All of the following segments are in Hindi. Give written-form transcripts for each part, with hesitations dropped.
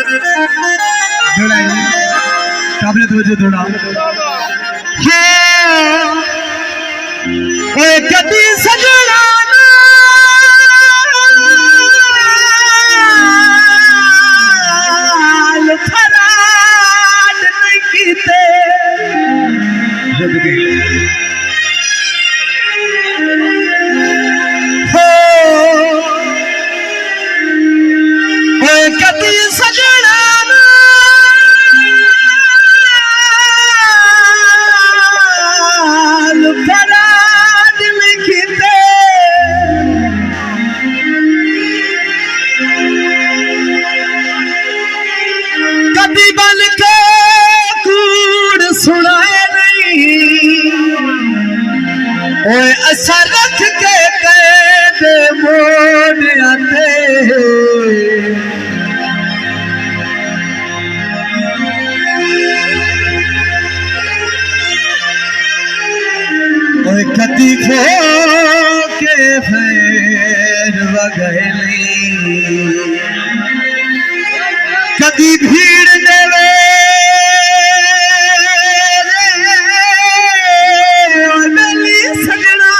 थोड़ा काबिल तवज्जो थोड़ा ओए कदी सजना नाल फराड नहीं कीते कदी सजना नाल फराड लिखते कदी बन के कूड़ सुनाए नहीं ओए असा रख के कैद मोड़ आते कदी खो के फेर वगैली कदी भीड़ देवे गली सजना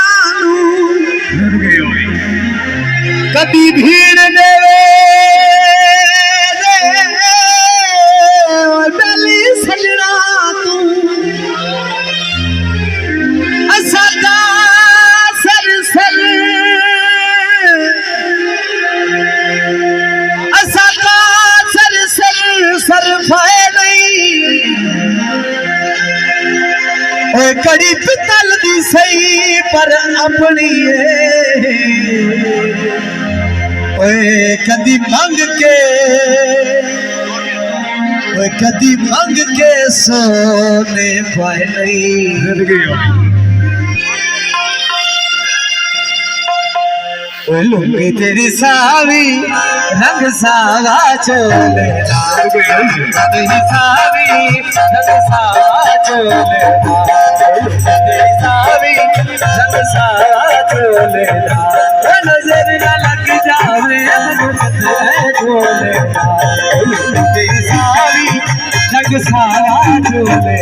कदी भीड़ देवे गली सजना तू कड़ी पितल दी सही पर अपनी कदी मंग के सोने पाए नहीं लुंगी तेरी सावी रंग सावा चोले तेरी सावी रंग सावा चोले तेरी सावी रंग सावा चोले नजर न लग जावे चोले तेरी सावी रंग सावा चोले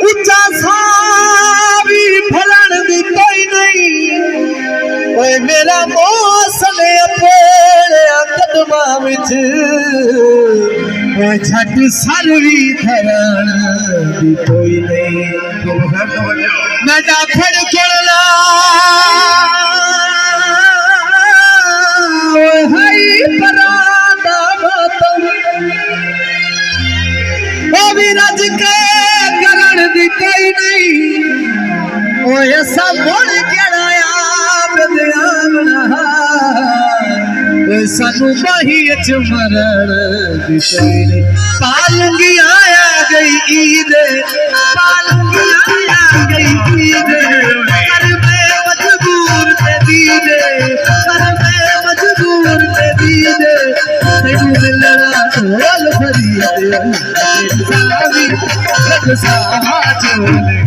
उच्चा सावी फलन दी कोई नहीं ओए मेरा मौसम अपने कदमा विच ओए छट सरवी धरण दी कोई नहीं मैं डाफड़ कोला ओए हाई परादा मातम ओ भी रज के करण दी कोई नहीं ओ ऐसा मोड़ केड़ाया बदयावना ओ सानू माही च मरण दी कोई नहीं पालूंगी आया गई ईद पालूंगी आया गई ईद कर मैं मजबूर ते दीदे कर मैं मजबूर ते दीदे तेनू मिलना ढोल फरीद सावी रंग सावा चोले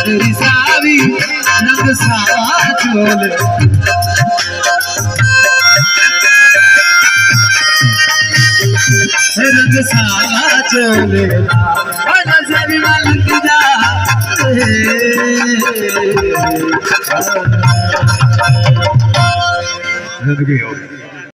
तेरी सावी रंग सावा चोले रंग सावा चोले नजर न लग जा